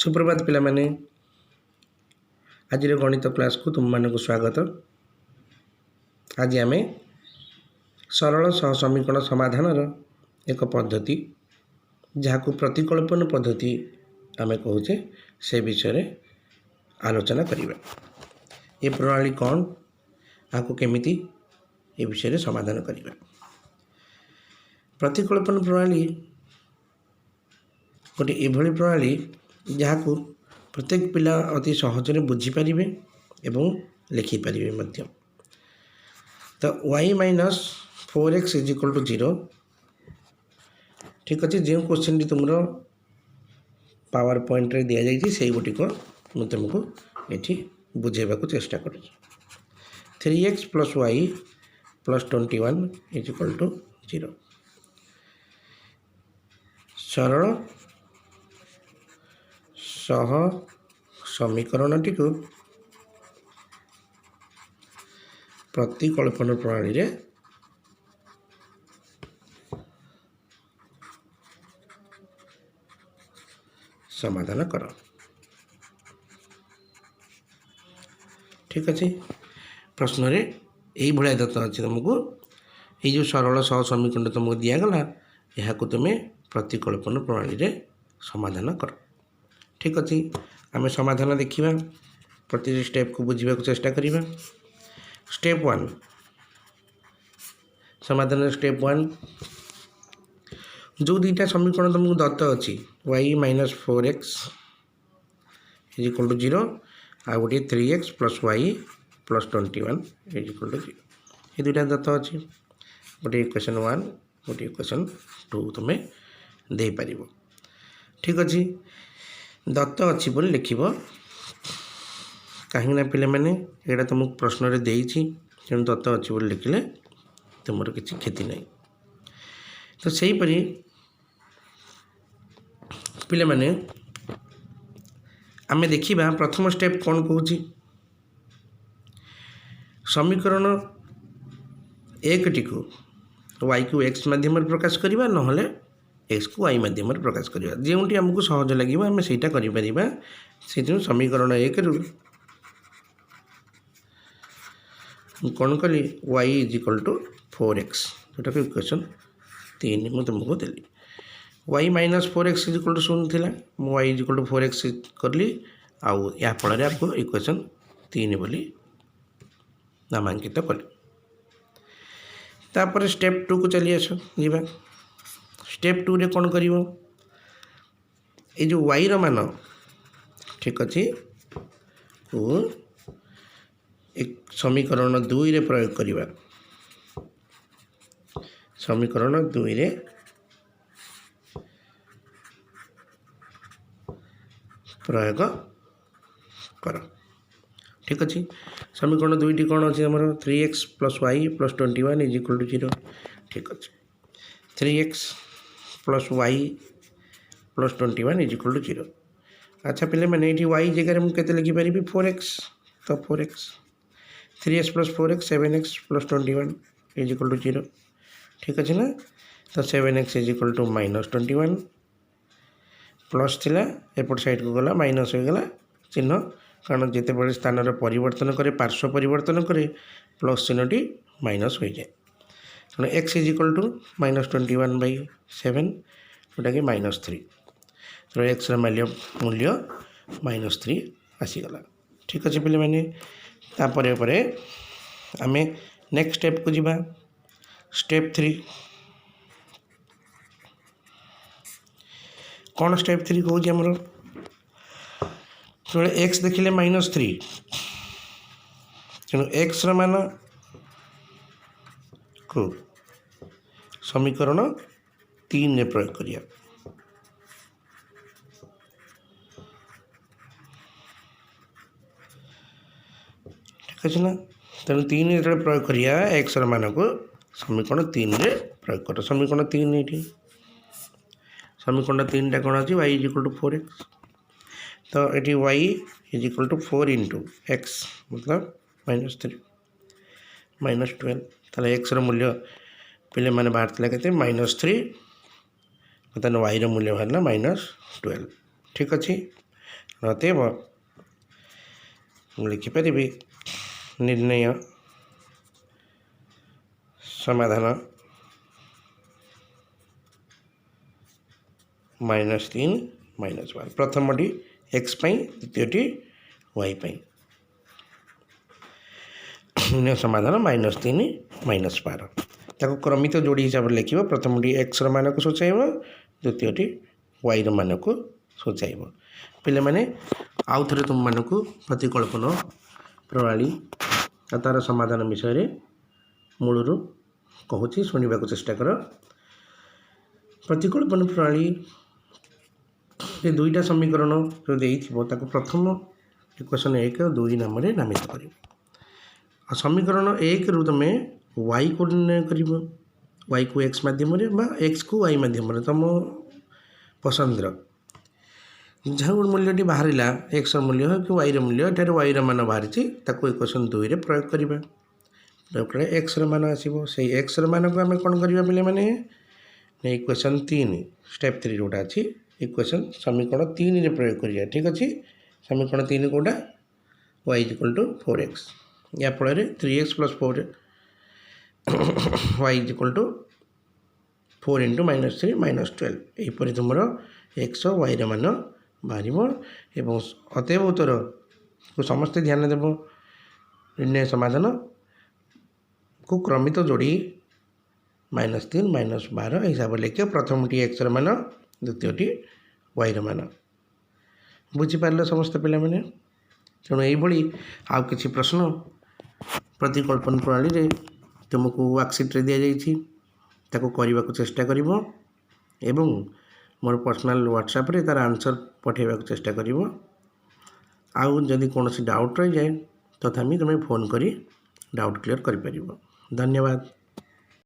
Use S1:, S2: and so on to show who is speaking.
S1: सुप्रभात पिला माने आज गणित क्लास को तुम मानक स्वागत। आज आम सरल सह समीकरण समाधान एक पद्धति जहाँ को प्रतिकल्पन पद्धति आम कहे से विषय आलोचना करिबा। ये प्रणाली कौन आपको केमिति ए विषय समाधान करिबा। प्रतिकल्पन प्रणाली गोटे एभली प्रणाली जहाँ को प्रत्येक पिला अति सहजरे बुझीपारे एवं लिखिपारे मध्य। तो y minus 4x is equal to 0 ठीक अच्छे। जो क्वेश्चन तुम पावर पॉइंट रे दिया जाइए से गुटिक मुझे तुमको ये बुझेबा को चेष्टा कर। 3x plus y plus 21 is equal to 0 सरल सह समीकरणटी को प्रतिकल्पन प्रणाली रे समाधान कर। ठीक अच्छे। प्रश्न रे यही भाया दत्त अच्छे तुमको ये जो सरल सह समीकरण तुमको दिगला यहाँ को तुम्हें प्रतिकल्पन प्रणाली रे समाधान कर। ठीक अच्छे। आम समाधान देखा प्रति स्टेप को बुझा चेष्टा करवा। स्टेप 1 समाधान। स्टेप 1 जो दुईटा समीकरण तुमको दत्त अच्छी y minus 4x is equal to 0 आ गोटे 3x plus y plus 21 is equal to 0 ये दुईटा दत्त अच्छी। गोटे इक्वेशन 1 गोटे इक्वेशन 2 तुम्हें दे पार। ठीक अच्छे। दत्त अच्छी बोली लिख कहीं पिले मैंने यहाँ तुमको प्रश्न रे देइछि तेणु दत्त अच्छी बोली लिखिले तुम किसी क्षति नहीं। तो सही परी पिले मैंने आमे देखिबा प्रथम स्टेप कौन कहूँ समीकरण एक टी को y को x माध्यम प्रकाश करवा ना x को y माध्यम प्रकाश करवा जोटी आमको सहज लगे आम से कर समीकरण एक रु कौन कली y is equal to 4x जोटा कि इक्वेशन 3 मुझे तुमको देली। y minus 4x is equal to 0 थिला y is equal to 4x करली आउ या फल आपको इक्वेशन 3 बोली नामांकित कली। तापर स्टेप 2 को चली आस जीवा। स्टेप 2 रे कौन करिवो ये जो y रो मान ठीक अच्छे को एक समीकरण 2 रे प्रयोग करिवा। समीकरण 2 रे प्रयोग कर। ठीक अच्छे। समीकरण 2 टी कौन अच्छे आमर 3x plus y plus 21 is equal to 0। ठीक अच्छे। 3x plus y plus 21 is equal to 0। अच्छा पिले मैंने ये y जगह मुझे लिखिपारि 4x तो 4x 3x plus 4x 7x plus 21 is equal to 0। ठीक अच्छे ना। तो 7x इज इक्वल टू माइनस 21 प्लस थिला एपट साइड को गला माइनस हो गला चिन्ह कारण जिते बड़े स्थान परिवर्तन करे पार्श्व परिवर्तन करे प्लस चिन्हटी माइनस हो जाए तेना x is equal to minus 21/7 जोटा कि माइनस 3 तो x मूल्य माइनस 3 आसीगला। ठीक अच्छे पिले मैंने तापर आम नेक्स्ट स्टेप को जीवा। स्टेप 3 कौन स्टेप 3 कहूँ आमर जो x देखिले माइनस 3 तेणु x मान को समीकरण 3 ने प्रयोग करिया। ठीक अच्छे ना। तेणु 3 जो प्रयोग करिया x मान को समीकरण 3 रे प्रयोग कर। समीकरण 3 ये समीकरण 3 टा कौन अच्छी y is equal to 4x तो ये y is equal to 4 into x मतलब माइनस 3 माइनस 12 ताले x मूल्य पिले मैंने बाहर के माइनस 3 बर्तमान y मूल्य बाहर -12। ठीक अच्छे। ଅତଏବ ମୁଁ ଲେଖିପାରିବି ନିର୍ଣ୍ଣୟ ସମାଧାନ -3 -1 ପ୍ରଥମଟି x ପାଇଁ ଦ୍ୱିତୀୟଟି y ପାଇଁ ନିର୍ଣ୍ଣୟ ସମାଧାନ -3 -12 ତାକୁ କ୍ରମିତ ଯୋଡ଼ି ହିସାବରେ ଲେଖିବ ପ୍ରଥମଟି x ର ମାନକୁ ସୂଚାଇବ ଦ୍ୱିତୀୟଟି y ର ମାନକୁ ସୂଚାଇବ ପିଲାମାନେ ଆଉ ଥରେ ତୁମମାନଙ୍କୁ ପ୍ରତିକଳ୍ପନ ପ୍ରଣାଳୀ ଆଉ ତା'ର ସମାଧାନ ବିଷୟରେ ମୂଳରୁ କହୁଛି ଶୁଣିବାକୁ ଚେଷ୍ଟା କର ପ୍ରତିକଳ୍ପନ ପ୍ରଣାଳୀ ଯେ ଦୁଇଟା ସମୀକରଣ ଯେଉଁ ଦେଇଥିବ ତାକୁ ପ୍ରଥମ ଇକ୍ୱେସନ୍ 1 ଆଉ 2 ନାମରେ ନାମିତ କରିବ ଆଉ ସମୀକରଣ 1ରୁ ତୁମେ କୁ ନିର୍ଣ୍ଣୟ କରିବ କୁ x ମାଧ୍ୟମରେ ବା xକୁ y ମାଧ୍ୟମରେ ତୁମ ପସନ୍ଦର ଯାହା ଗୋଟେ ମୂଲ୍ୟଟି ବାହାରିଲା xର ମୂଲ୍ୟ କି yର ମୂଲ୍ୟ ଏଠାରେ yର ମାନ ବାହାରିଛି ତାକୁ ଇକ୍ୱେସନ୍ 2ରେ ପ୍ରୟୋଗ କରିବା ପ୍ରୟୋଗ କଲେ xର ମାନ ଆସିବ ସେଇ xର ମାନକୁ ଆମେ କ'ଣ କରିବା ପିଲାମାନେ ଇକ୍ୱେସନ୍ 3 ଷ୍ଟେପ୍ 3 ଯେଉଁଟା ଅଛି ଇକ୍ୱେସନ୍ ସମୀକରଣ 3ରେ ପ୍ରୟୋଗ କରିବା ଠିକ୍ ଅଛି ସମୀକରଣ 3 କେଉଁଟା y = 4x या फल 3x + 4 y = 4 × -3 -12 यहीपरि तुम x और y मान बाहर एवं अतएव उत्तर को समस्ते ध्यान देव निर्णय समाधान को क्रमित जोड़ी -3 -12 हिसाब लिख प्रथमटी x मान द्वितीयटी y मान बुझीपार समस्त पिला माने तेणु यही आउ किसी प्रश्न प्रतिकल्पन प्रणाली रे तुमको वर्कशीट दि जाइए ताको करने को चेष्टा करिवो एवं मोर पर्सनल व्हाट्सएप रे तार आंसर पठेबा को चेष्टा करिवो आउ जदि कौन डाउट रही जाए तथापि तुम्हें फोन करी डाउट क्लियर कर पारिबो। धन्यवाद।